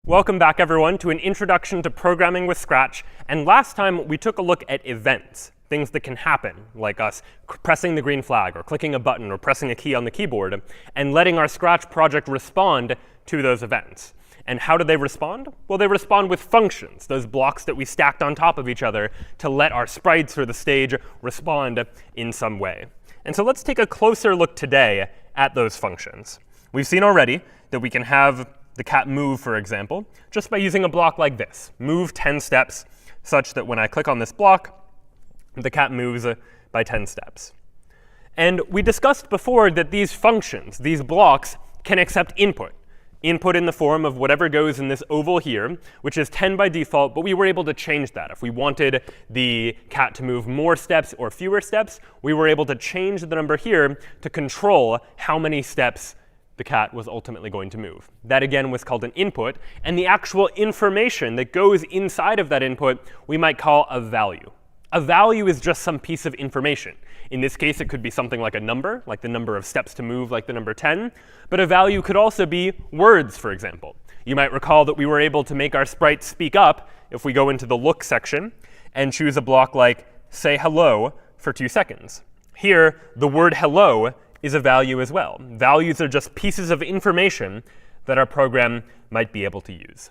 Welcome back, everyone, to an introduction to programming with Scratch. And last time, we took a look at events, things that can happen, like us pressing the green flag or clicking a button or pressing a key on the keyboard, and letting our Scratch project respond to those events. And how do they respond? Well, they respond with functions, those blocks that we stacked on top of each other to let our sprites or the stage respond in some way. And so let's take a closer look today at those functions. We've seen already that we can have the cat move, for example, just by using a block like this. Move 10 steps, such that when I click on this block, the cat moves by 10 steps. And we discussed before that these functions, these blocks, can accept input. Input in the form of whatever goes in this oval here, which is 10 by default, but we were able to change that. If we wanted the cat to move more steps or fewer steps, we were able to change the number here to control how many steps the cat was ultimately going to move. That, again, was called an input. And the actual information that goes inside of that input we might call a value. A value is just some piece of information. In this case, it could be something like a number, like the number of steps to move, like the number 10. But a value could also be words, for example. You might recall that we were able to make our sprite speak up if we go into the look section and choose a block like say hello for 2 seconds. Here, the word hello is a value as well. Values are just pieces of information that our program might be able to use.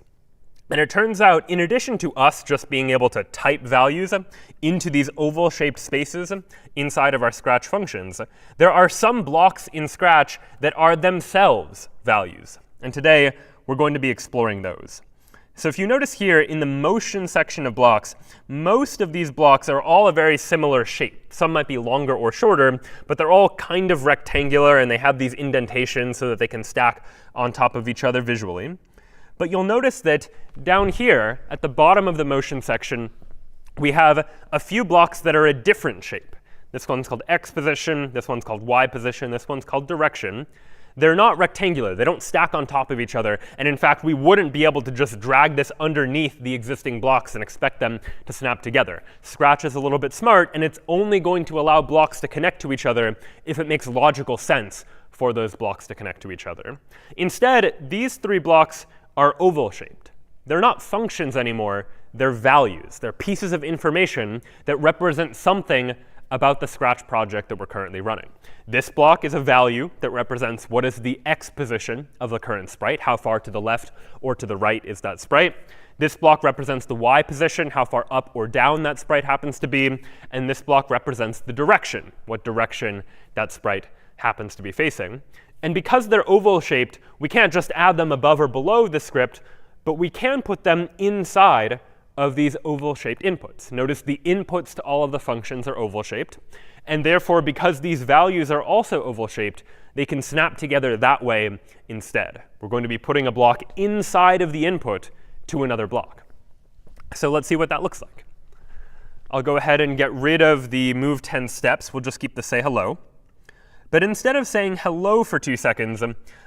And it turns out, in addition to us just being able to type values into these oval-shaped spaces inside of our Scratch functions, there are some blocks in Scratch that are themselves values. And today, we're going to be exploring those. So if you notice here in the motion section of blocks, most of these blocks are all a very similar shape. Some might be longer or shorter, but they're all kind of rectangular, and they have these indentations so that they can stack on top of each other visually. But you'll notice that down here at the bottom of the motion section, we have a few blocks that are a different shape. This one's called X position, this one's called Y position, this one's called direction. They're not rectangular. They don't stack on top of each other. And in fact, we wouldn't be able to just drag this underneath the existing blocks and expect them to snap together. Scratch is a little bit smart, and it's only going to allow blocks to connect to each other if it makes logical sense for those blocks to connect to each other. Instead, these 3 blocks are oval-shaped. They're not functions anymore. They're values. They're pieces of information that represent something about the Scratch project that we're currently running. This block is a value that represents what is the X position of the current sprite, how far to the left or to the right is that sprite. This block represents the Y position, how far up or down that sprite happens to be. And this block represents the direction, what direction that sprite happens to be facing. And because they're oval-shaped, we can't just add them above or below the script, but we can put them inside of these oval-shaped inputs. Notice the inputs to all of the functions are oval-shaped. And therefore, because these values are also oval-shaped, they can snap together that way instead. We're going to be putting a block inside of the input to another block. So let's see what that looks like. I'll go ahead and get rid of the move 10 steps. We'll just keep the say hello. But instead of saying hello for 2 seconds,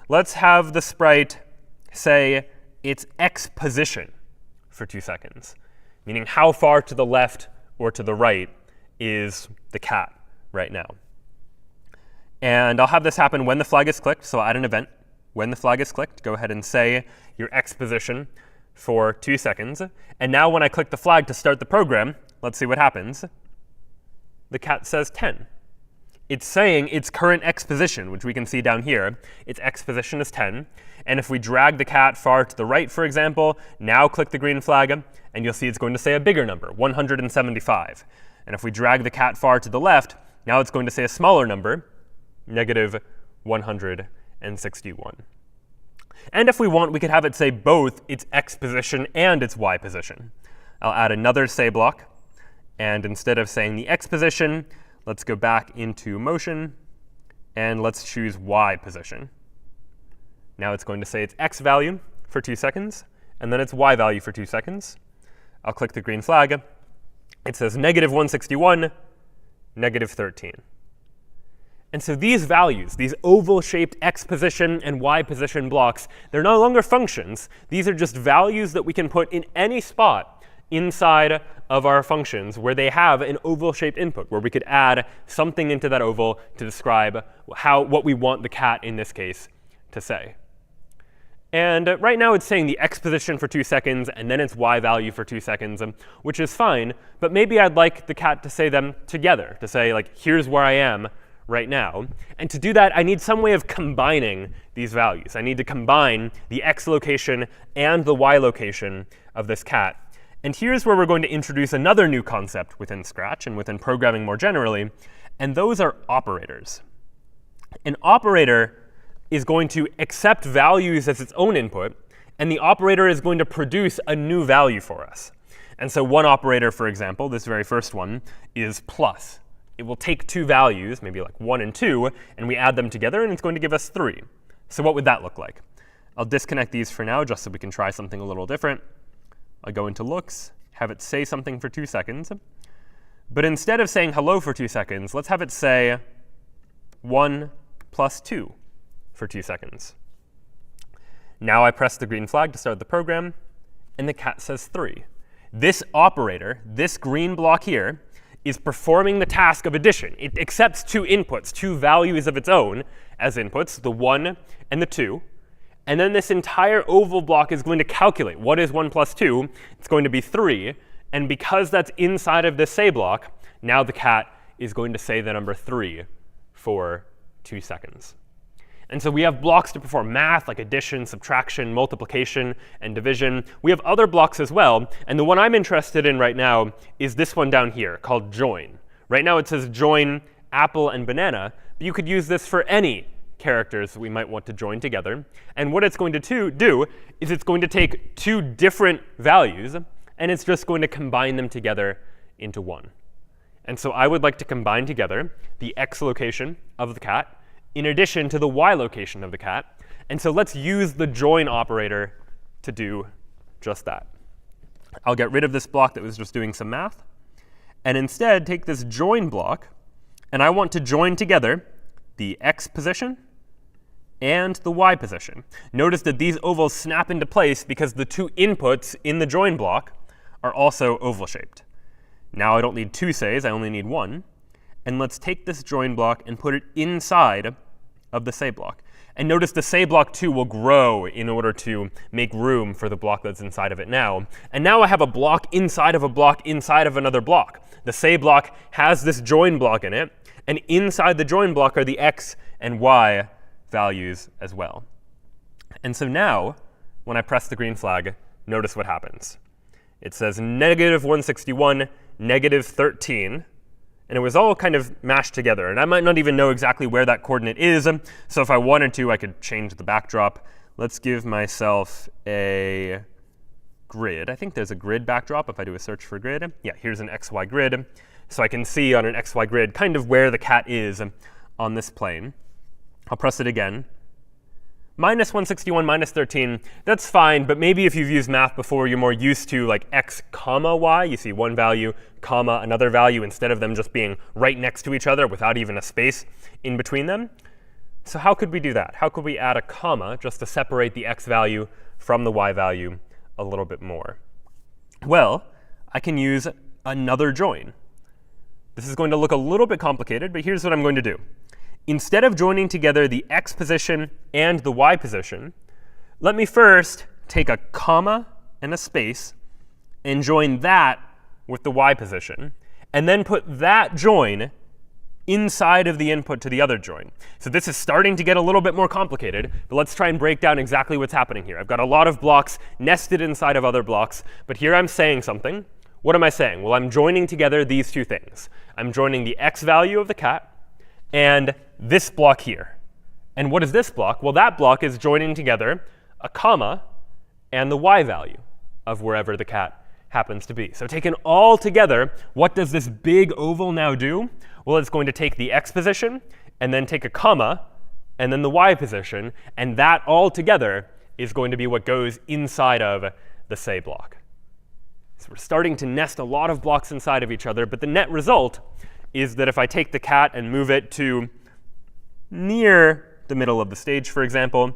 let's have the sprite say its X position for 2 seconds, meaning how far to the left or to the right is the cat right now. And I'll have this happen when the flag is clicked, so I'll add an event. When the flag is clicked, go ahead and say your X position for 2 seconds. And now when I click the flag to start the program, let's see what happens. The cat says 10. It's saying its current X position, which we can see down here. Its X position is 10. And if we drag the cat far to the right, for example, now click the green flag, and you'll see it's going to say a bigger number, 175. And if we drag the cat far to the left, now it's going to say a smaller number, negative 161. And if we want, we could have it say both its X position and its Y position. I'll add another say block. And instead of saying the X position, let's go back into motion, and let's choose Y position. Now it's going to say its X value for 2 seconds, and then its Y value for 2 seconds. I'll click the green flag. It says negative 161, negative 13. And so these values, these oval-shaped X position and Y position blocks, they're no longer functions. These are just values that we can put in any spot inside of our functions where they have an oval-shaped input, where we could add something into that oval to describe what we want the cat, in this case, to say. And right now it's saying the x position for 2 seconds, and then its y value for 2 seconds, which is fine. But maybe I'd like the cat to say them together, to say, like, here's where I am right now. And to do that, I need some way of combining these values. I need to combine the x location and the y location of this cat. And here's where we're going to introduce another new concept within Scratch and within programming more generally, and those are operators. An operator is going to accept values as its own input, and the operator is going to produce a new value for us. And so one operator, for example, this very first one, is plus. It will take two values, maybe like 1 and 2, and we add them together, and it's going to give us 3. So what would that look like? I'll disconnect these for now, just so we can try something a little different. I'll go into looks, have it say something for 2 seconds. But instead of saying hello for 2 seconds, let's have it say 1 plus 2 for 2 seconds. Now I press the green flag to start the program, and the cat says 3. This operator, this green block here, is performing the task of addition. It accepts 2 inputs, 2 values of its own as inputs, the 1 and the 2. And then this entire oval block is going to calculate what is 1 plus 2. It's going to be 3. And because that's inside of this say block, now the cat is going to say the number 3 for 2 seconds. And so we have blocks to perform math, like addition, subtraction, multiplication, and division. We have other blocks as well. And the one I'm interested in right now is this one down here called join. Right now it says join apple and banana. But you could use this for any characters that we might want to join together. And what it's going to do is it's going to take 2 different values, and it's just going to combine them together into one. And so I would like to combine together the x location of the cat in addition to the y location of the cat. And so let's use the join operator to do just that. I'll get rid of this block that was just doing some math, and instead take this join block, and I want to join together the x position and the y position. Notice that these ovals snap into place because the 2 inputs in the join block are also oval-shaped. Now I don't need 2 says, I only need 1. And let's take this join block and put it inside of the say block. And notice the say block 2 will grow in order to make room for the block that's inside of it now. And now I have a block inside of a block inside of another block. The say block has this join block in it, and inside the join block are the x and y values as well. And so now, when I press the green flag, notice what happens. It says -161, -13. And it was all kind of mashed together. And I might not even know exactly where that coordinate is. So if I wanted to, I could change the backdrop. Let's give myself a grid. I think there's a grid backdrop if I do a search for grid. Yeah, here's an xy grid. So I can see on an xy grid kind of where the cat is on this plane. I'll press it again. -161, -13, that's fine. But maybe if you've used math before, you're more used to like x comma y. You see one value, comma, another value, instead of them just being right next to each other without even a space in between them. So how could we do that? How could we add a comma just to separate the x value from the y value a little bit more? Well, I can use another join. This is going to look a little bit complicated, but here's what I'm going to do. Instead of joining together the x position and the y position, let me first take a comma and a space and join that with the y position, and then put that join inside of the input to the other join. So this is starting to get a little bit more complicated, but let's try and break down exactly what's happening here. I've got a lot of blocks nested inside of other blocks, but here I'm saying something. What am I saying? Well, I'm joining together these 2 things. I'm joining the x value of the cat and this block here. And what is this block? Well, that block is joining together a comma and the y value of wherever the cat happens to be. So taken all together, what does this big oval now do? Well, it's going to take the x position and then take a comma and then the y position. And that all together is going to be what goes inside of the say block. So we're starting to nest a lot of blocks inside of each other. But the net result is that if I take the cat and move it to near the middle of the stage, for example,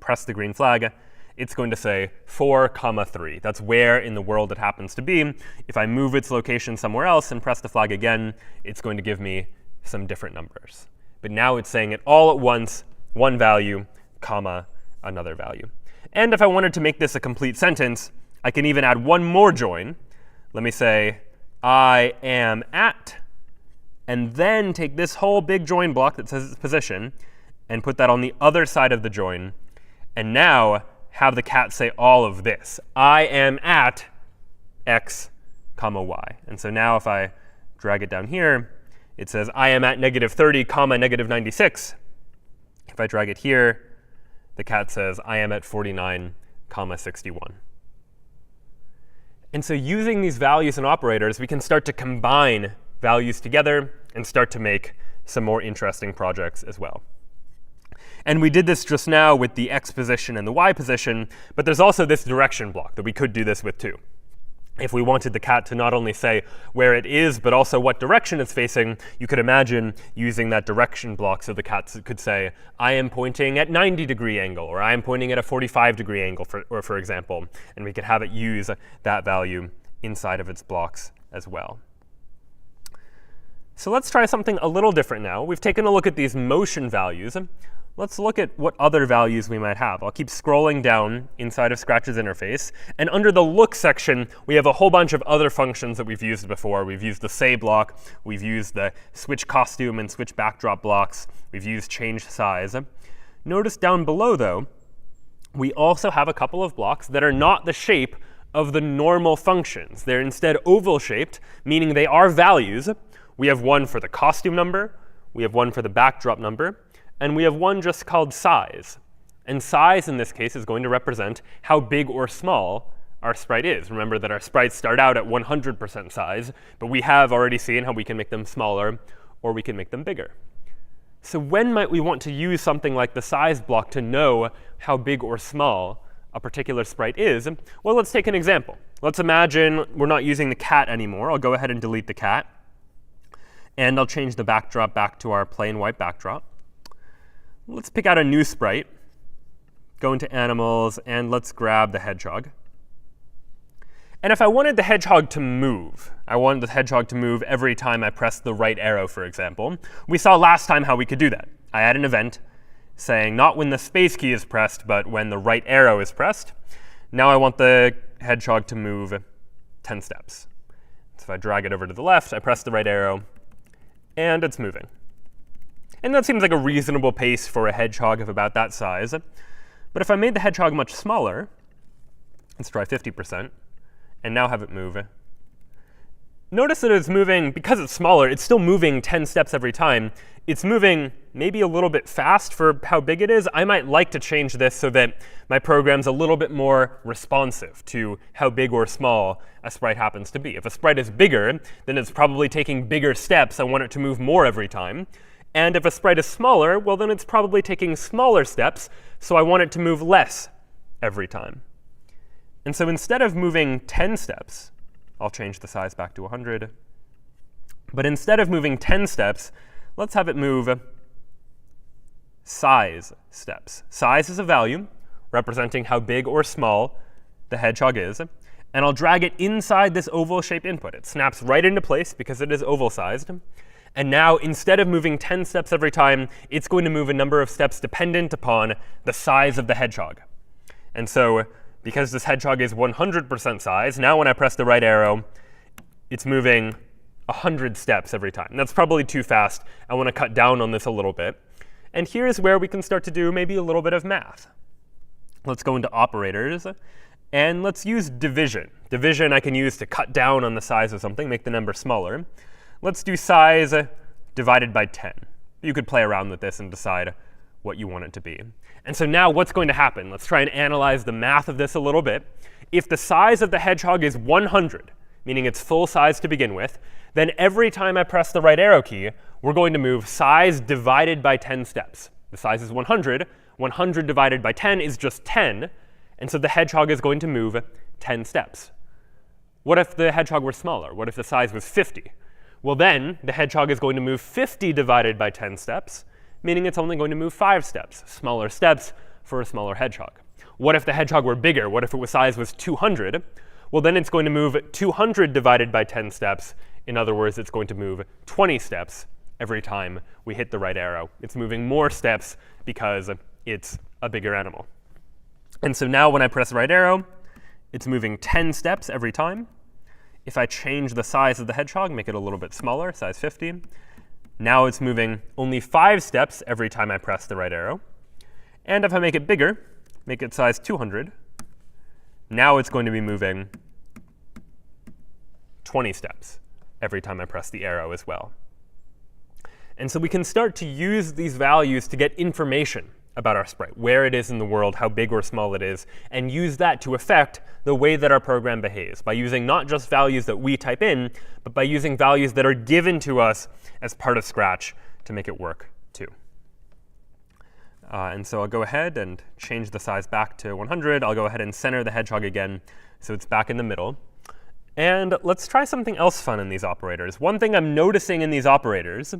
press the green flag, it's going to say 4, 3. That's where in the world it happens to be. If I move its location somewhere else and press the flag again, it's going to give me some different numbers. But now it's saying it all at once, one value, comma, another value. And if I wanted to make this a complete sentence, I can even add one more join. Let me say, I am at, and then take this whole big join block that says its position and put that on the other side of the join. And now have the cat say all of this. I am at x, comma, y. And so now if I drag it down here, it says I am at -30, comma, -96. If I drag it here, the cat says I am at 49, comma, 61. And so using these values and operators, we can start to combine values together and start to make some more interesting projects as well. And we did this just now with the x position and the y position, but there's also this direction block that we could do this with too. If we wanted the cat to not only say where it is, but also what direction it's facing, you could imagine using that direction block so the cat could say, I am pointing at 90-degree angle, or I am pointing at a 45-degree angle, for example. And we could have it use that value inside of its blocks as well. So let's try something a little different now. We've taken a look at these motion values. Let's look at what other values we might have. I'll keep scrolling down inside of Scratch's interface. And under the look section, we have a whole bunch of other functions that we've used before. We've used the say block. We've used the switch costume and switch backdrop blocks. We've used change size. Notice down below, though, we also have a couple of blocks that are not the shape of the normal functions. They're instead oval-shaped, meaning they are values. We have one for the costume number. We have one for the backdrop number. And we have one just called size. And size, in this case, is going to represent how big or small our sprite is. Remember that our sprites start out at 100% size, but we have already seen how we can make them smaller or we can make them bigger. So when might we want to use something like the size block to know how big or small a particular sprite is? Well, let's take an example. Let's imagine we're not using the cat anymore. I'll go ahead and delete the cat. And I'll change the backdrop back to our plain white backdrop. Let's pick out a new sprite, go into animals, and let's grab the hedgehog. And if I wanted the hedgehog to move, I wanted the hedgehog to move every time I pressed the right arrow, for example. We saw last time how we could do that. I add an event saying not when the space key is pressed, but when the right arrow is pressed. Now I want the hedgehog to move 10 steps. So if I drag it over to the left, I press the right arrow, and it's moving. And that seems like a reasonable pace for a hedgehog of about that size. But if I made the hedgehog much smaller, let's try 50%, and now have it move. Notice that it's moving, because it's smaller, it's still moving 10 steps every time. It's moving maybe a little bit fast for how big it is. I might like to change this so that my program's a little bit more responsive to how big or small a sprite happens to be. If a sprite is bigger, then it's probably taking bigger steps. I want it to move more every time. And if a sprite is smaller, well, then it's probably taking smaller steps, so I want it to move less every time. And so instead of moving 10 steps, I'll change the size back to 100. But instead of moving 10 steps, let's have it move size steps. Size is a value representing how big or small the hedgehog is. And I'll drag it inside this oval-shaped input. It snaps right into place because it is oval-sized. And now, instead of moving 10 steps every time, it's going to move a number of steps dependent upon the size of the hedgehog. And so because this hedgehog is 100% size, now when I press the right arrow, it's moving 100 steps every time. And that's probably too fast. I want to cut down on this a little bit. And here's where we can start to do maybe a little bit of math. Let's go into operators. And let's use division. Division I can use to cut down on the size of something, make the number smaller. Let's do size divided by 10. You could play around with this and decide what you want it to be. And so now what's going to happen? Let's try and analyze the math of this a little bit. If the size of the hedgehog is 100, meaning it's full size to begin with, then every time I press the right arrow key, we're going to move size divided by 10 steps. The size is 100. 100 divided by 10 is just 10. And so the hedgehog is going to move 10 steps. What if the hedgehog were smaller? What if the size was 50? Well, then the hedgehog is going to move 50 divided by 10 steps, meaning it's only going to move 5 steps, smaller steps for a smaller hedgehog. What if the hedgehog were bigger? What if its size was 200? Well, then it's going to move 200 divided by 10 steps. In other words, it's going to move 20 steps every time we hit the right arrow. It's moving more steps because it's a bigger animal. And so now when I press the right arrow, it's moving 10 steps every time. If I change the size of the hedgehog, make it a little bit smaller, size 50, now it's moving only 5 steps every time I press the right arrow. And if I make it bigger, make it size 200, now it's going to be moving 20 steps every time I press the arrow as well. And so we can start to use these values to get information about our sprite, where it is in the world, how big or small it is, and use that to affect the way that our program behaves by using not just values that we type in, but by using values that are given to us as part of Scratch to make it work too. And so I'll go ahead and change the size back to 100. I'll go ahead and center the hedgehog again so it's back in the middle. And let's try something else fun in these operators. One thing I'm noticing in these operators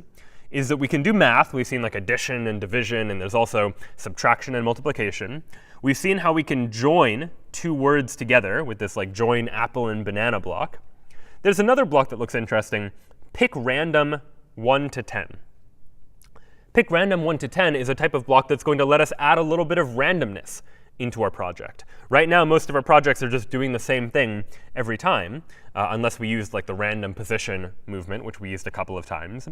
is that we can do math. We've seen like addition and division, and there's also subtraction and multiplication. We've seen how we can join two words together with this like join apple and banana block. There's another block that looks interesting. Pick random 1 to 10. Pick random 1 to 10 is a type of block that's going to let us add a little bit of randomness into our project. Right now, most of our projects are just doing the same thing every time, unless we use like the random position movement, which we used a couple of times.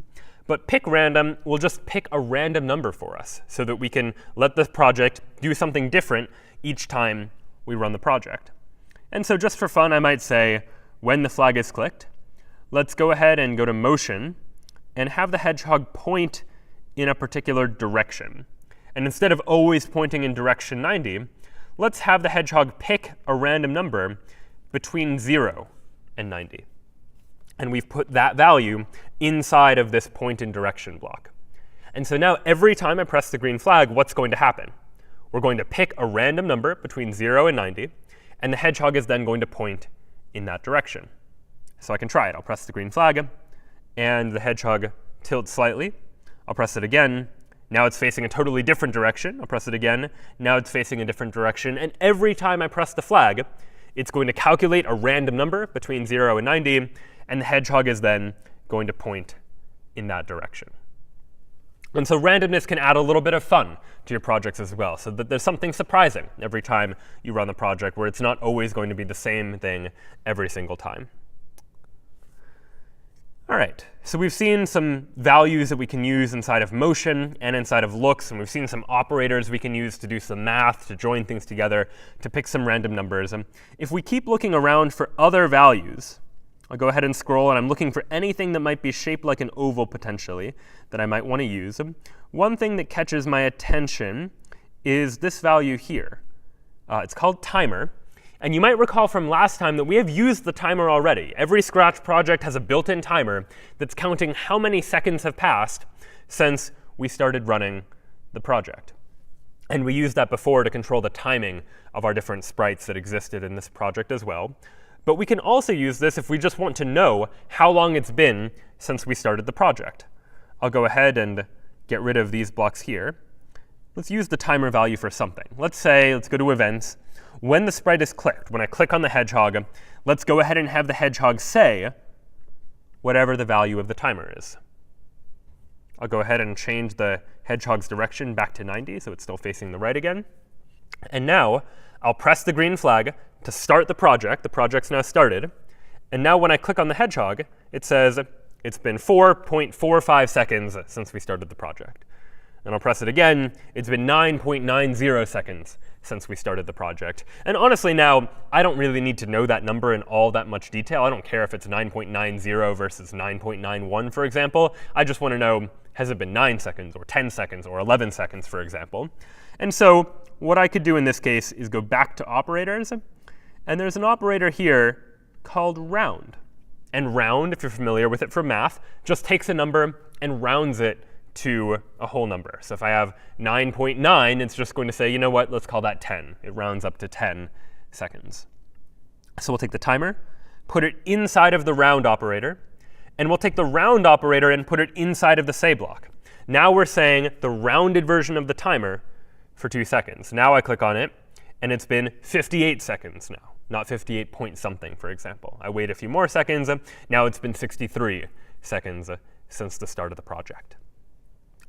But pick random will just pick a random number for us so that we can let the project do something different each time we run the project. And so just for fun, I might say, when the flag is clicked, let's go ahead and go to motion and have the hedgehog point in a particular direction. And instead of always pointing in direction 90, let's have the hedgehog pick a random number between 0 and 90. And we've put that value inside of this point in direction block. And so now every time I press the green flag, what's going to happen? We're going to pick a random number between 0 and 90, and the hedgehog is then going to point in that direction. So I can try it. I'll press the green flag, and the hedgehog tilts slightly. I'll press it again. Now it's facing a totally different direction. I'll press it again. Now it's facing a different direction. And every time I press the flag, it's going to calculate a random number between 0 and 90, and the hedgehog is then going to point in that direction. And so randomness can add a little bit of fun to your projects as well, so that there's something surprising every time you run the project, where it's not always going to be the same thing every single time. All right, so we've seen some values that we can use inside of motion and inside of looks, and we've seen some operators we can use to do some math, to join things together, to pick some random numbers. And if we keep looking around for other values, I'll go ahead and scroll, and I'm looking for anything that might be shaped like an oval potentially that I might want to use. One thing that catches my attention is this value here. It's called timer. And you might recall from last time that we have used the timer already. Every Scratch project has a built-in timer that's counting how many seconds have passed since we started running the project. And we used that before to control the timing of our different sprites that existed in this project as well. But we can also use this if we just want to know how long it's been since we started the project. I'll go ahead and get rid of these blocks here. Let's use the timer value for something. Let's go to events. When the sprite is clicked, when I click on the hedgehog, let's go ahead and have the hedgehog say whatever the value of the timer is. I'll go ahead and change the hedgehog's direction back to 90, so it's still facing the right again. And now I'll press the green flag to start the project. The project's now started. And now when I click on the hedgehog, it says it's been 4.45 seconds since we started the project. And I'll press it again. It's been 9.90 seconds since we started the project. And honestly now, I don't really need to know that number in all that much detail. I don't care if it's 9.90 versus 9.91, for example. I just want to know, has it been 9 seconds or 10 seconds or 11 seconds, for example. And so what I could do in this case is go back to operators. And there's an operator here called round. And round, if you're familiar with it from math, just takes a number and rounds it to a whole number. So if I have 9.9, it's just going to say, you know what, let's call that 10. It rounds up to 10 seconds. So we'll take the timer, put it inside of the round operator, and we'll take the round operator and put it inside of the say block. Now we're saying the rounded version of the timer for 2 seconds. Now I click on it, and it's been 58 seconds now, not 58 point something, for example. I wait a few more seconds, now it's been 63 seconds since the start of the project.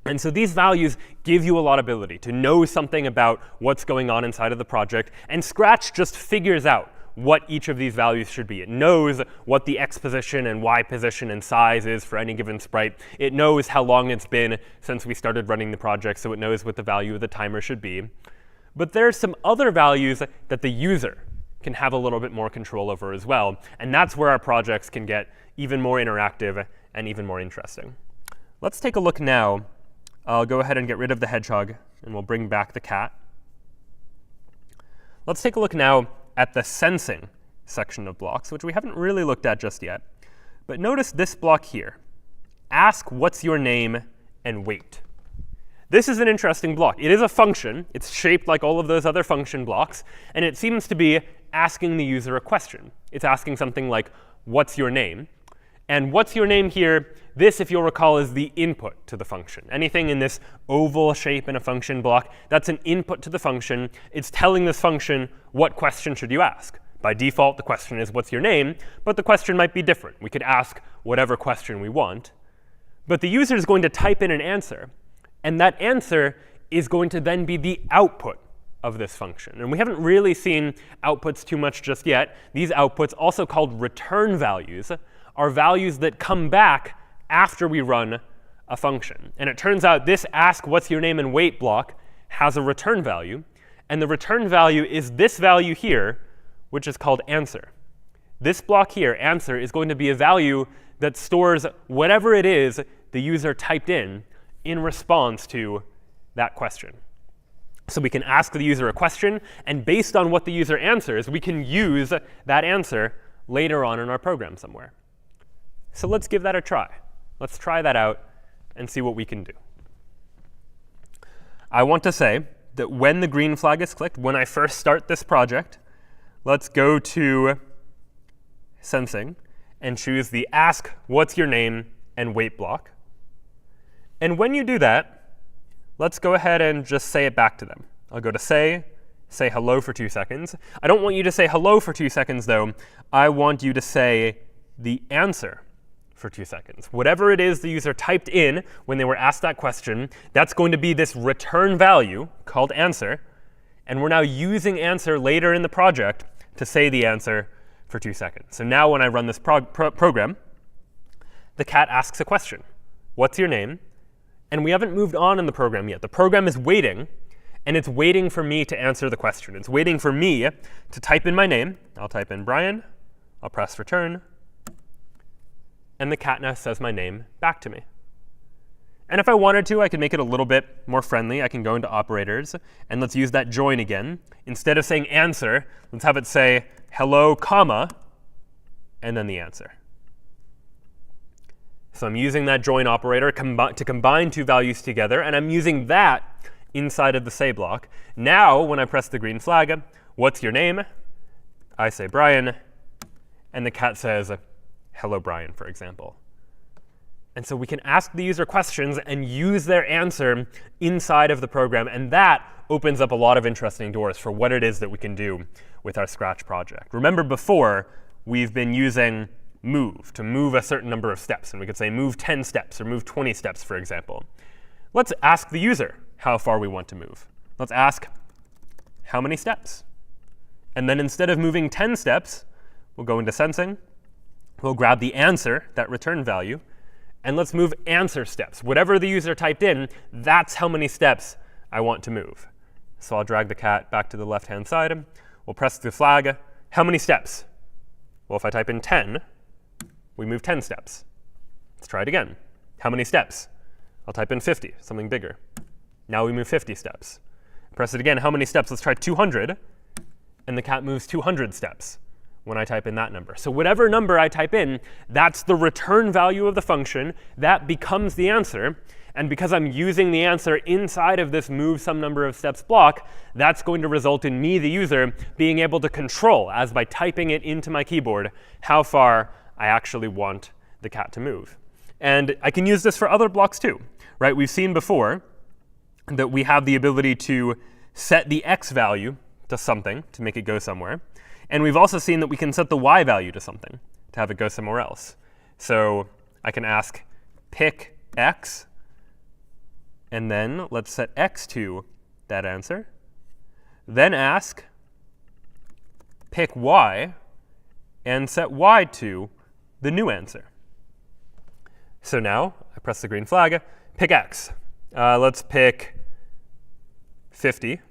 And so these values give you a lot of ability to know something about what's going on inside of the project, and Scratch just figures out what each of these values should be. It knows what the X position and Y position and size is for any given sprite. It knows how long it's been since we started running the project, so it knows what the value of the timer should be. But there's some other values that the user can have a little bit more control over as well, and that's where our projects can get even more interactive and even more interesting. Let's take a look now. I'll go ahead and get rid of the hedgehog, and we'll bring back the cat. Let's take a look now at the sensing section of blocks, which we haven't really looked at just yet. But notice this block here. Ask what's your name and wait. This is an interesting block. It is a function. It's shaped like all of those other function blocks. And it seems to be asking the user a question. It's asking something like, what's your name? And what's your name here, this, if you'll recall, is the input to the function. Anything in this oval shape in a function block, that's an input to the function. It's telling this function, what question should you ask? By default, the question is, what's your name? But the question might be different. We could ask whatever question we want. But the user is going to type in an answer. And that answer is going to then be the output of this function. And we haven't really seen outputs too much just yet. These outputs, also called return values, are values that come back after we run a function. And it turns out this ask what's your name and wait block has a return value. And the return value is this value here, which is called answer. This block here, answer, is going to be a value that stores whatever it is the user typed in response to that question. So we can ask the user a question, and based on what the user answers, we can use that answer later on in our program somewhere. So let's give that a try. Let's try that out and see what we can do. I want to say that when the green flag is clicked, when I first start this project, let's go to sensing and choose the ask what's your name and wait block. And when you do that, let's go ahead and just say it back to them. I'll go to say hello for 2 seconds. I don't want you to say hello for 2 seconds, though. I want you to say the answer for 2 seconds. Whatever it is the user typed in when they were asked that question, that's going to be this return value called answer. And we're now using answer later in the project to say the answer for 2 seconds. So now when I run this program, the cat asks a question. What's your name? And we haven't moved on in the program yet. The program is waiting, and it's waiting for me to answer the question. It's waiting for me to type in my name. I'll type in Brian. I'll press return. And the cat now says my name back to me. And if I wanted to, I could make it a little bit more friendly. I can go into operators, and let's use that join again. Instead of saying answer, let's have it say hello, comma, and then the answer. So I'm using that join operator to combine two values together, and I'm using that inside of the say block. Now, when I press the green flag, what's your name? I say Brian, and the cat says, hello, Brian, for example. And so we can ask the user questions and use their answer inside of the program, and that opens up a lot of interesting doors for what it is that we can do with our Scratch project. Remember before, we've been using move to move a certain number of steps, and we could say move 10 steps or move 20 steps, for example. Let's ask the user how far we want to move. Let's ask how many steps. And then instead of moving 10 steps, we'll go into sensing. We'll grab the answer, that return value, and let's move answer steps. Whatever the user typed in, that's how many steps I want to move. So I'll drag the cat back to the left-hand side. We'll press the flag. How many steps? Well, if I type in 10, we move 10 steps. Let's try it again. How many steps? I'll type in 50, something bigger. Now we move 50 steps. Press it again. How many steps? Let's try 200. And the cat moves 200 steps when I type in that number. So whatever number I type in, that's the return value of the function. That becomes the answer. And because I'm using the answer inside of this move some number of steps block, that's going to result in me, the user, being able to control, as by typing it into my keyboard, how far I actually want the cat to move. And I can use this for other blocks too. Right? We've seen before that we have the ability to set the x value to something to make it go somewhere. And we've also seen that we can set the y value to something to have it go somewhere else. So I can ask pick x, and then let's set x to that answer. Then ask pick y, and set y to the new answer. So now I press the green flag, pick x. Let's pick 50.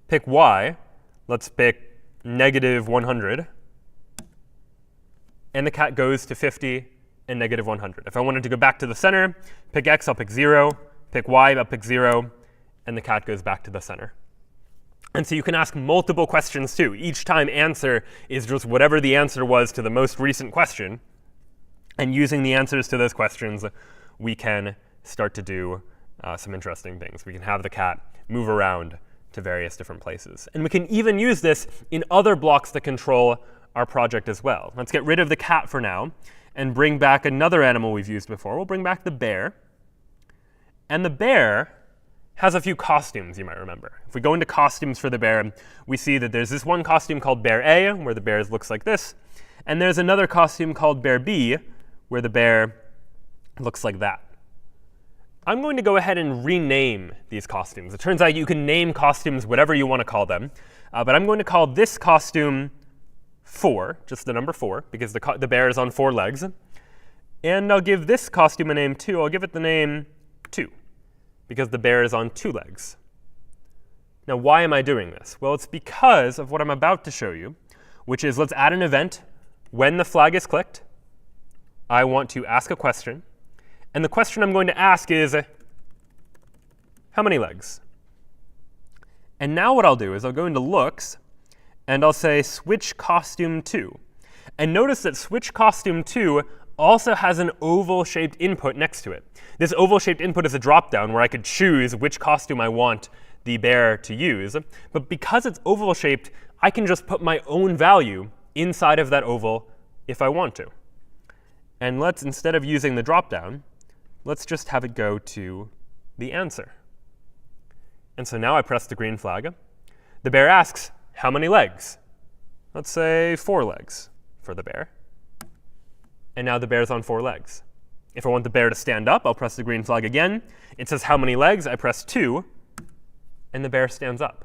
Pick y. Let's pick negative 100. And the cat goes to 50 and negative 100. If I wanted to go back to the center, pick x, I'll pick 0. Pick y, I'll pick 0. And the cat goes back to the center. And so you can ask multiple questions, too. Each time answer is just whatever the answer was to the most recent question. And using the answers to those questions, we can start to do some interesting things. We can have the cat move around to various different places. And we can even use this in other blocks that control our project as well. Let's get rid of the cat for now and bring back another animal we've used before. We'll bring back the bear. And the bear has a few costumes, you might remember. If we go into costumes for the bear, we see that there's this one costume called Bear A, where the bear looks like this. And there's another costume called Bear B, where the bear looks like that. I'm going to go ahead and rename these costumes. It turns out you can name costumes whatever you want to call them. But I'm going to call this costume 4, just the number 4, because the bear is on 4 legs. And I'll give this costume a name 2. I'll give it the name 2, because the bear is on 2 legs. Now, why am I doing this? Well, it's because of what I'm about to show you, which is let's add an event. When the flag is clicked, I want to ask a question. And the question I'm going to ask is, how many legs? And now what I'll do is I'll go into looks, and I'll say switch costume 2. And notice that switch costume 2 also has an oval-shaped input next to it. This oval-shaped input is a drop-down where I could choose which costume I want the bear to use. But because it's oval-shaped, I can just put my own value inside of that oval if I want to. And let's, instead of using the drop-down, let's just have it go to the answer. And so now I press the green flag. The bear asks, how many legs? Let's say 4 legs for the bear. And now the bear's on 4 legs. If I want the bear to stand up, I'll press the green flag again. It says how many legs? I press 2, and the bear stands up.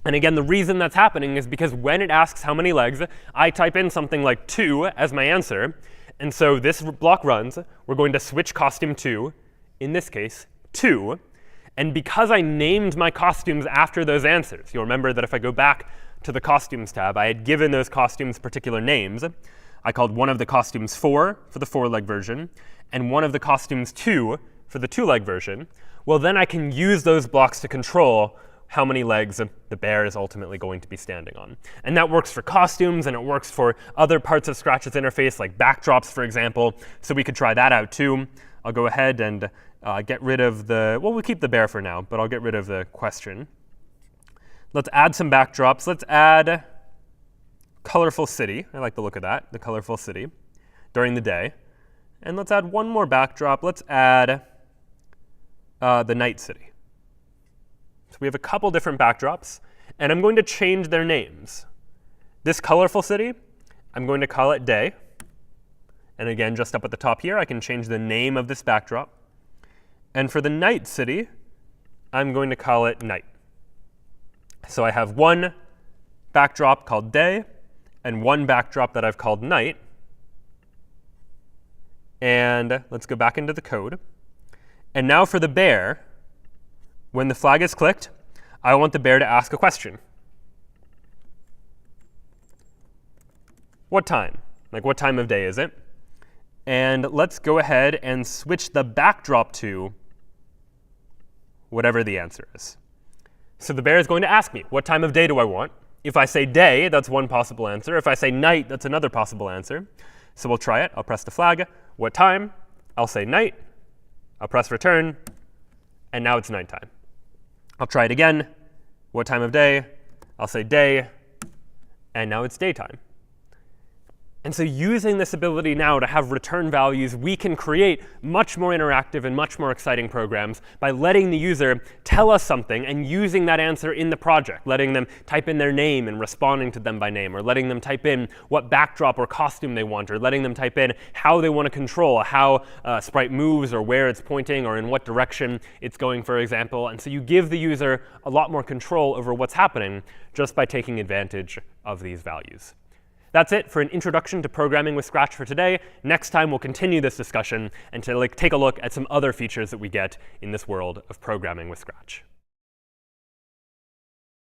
And again, the reason that's happening is because when it asks how many legs, I type in something like 2 as my answer. And so this block runs. We're going to switch costume 2, in this case, 2. And because I named my costumes after those answers, you'll remember that if I go back to the Costumes tab, I had given those costumes particular names. I called one of the costumes 4 for the 4-leg version, and one of the costumes 2 for the 2-leg version. Well, then I can use those blocks to control how many legs the bear is ultimately going to be standing on. And that works for costumes, and it works for other parts of Scratch's interface, like backdrops, for example. So we could try that out, too. I'll go ahead and get rid of the, well, we'll keep the bear for now, but I'll get rid of the question. Let's add some backdrops. Let's add colorful city. I like the look of that, the colorful city, during the day. And let's add one more backdrop. Let's add the night city. So we have a couple different backdrops, and I'm going to change their names. This colorful city, I'm going to call it day. And again, just up at the top here, I can change the name of this backdrop. And for the night city, I'm going to call it night. So I have one backdrop called day and one backdrop that I've called night. And let's go back into the code. And now for the bear, when the flag is clicked, I want the bear to ask a question. What time? Like, what time of day is it? And let's go ahead and switch the backdrop to whatever the answer is. So the bear is going to ask me, what time of day do I want? If I say day, that's one possible answer. If I say night, that's another possible answer. So we'll try it. I'll press the flag. What time? I'll say night. I'll press return. And now it's nighttime. I'll try it again. What time of day? I'll say day. And now it's daytime. And so using this ability now to have return values, we can create much more interactive and much more exciting programs by letting the user tell us something and using that answer in the project, letting them type in their name and responding to them by name, or letting them type in what backdrop or costume they want, or letting them type in how they want to control how sprite moves or where it's pointing or in what direction it's going, for example. And so you give the user a lot more control over what's happening just by taking advantage of these values. That's it for an introduction to programming with Scratch for today. Next time, we'll continue this discussion and to take a look at some other features that we get in this world of programming with Scratch.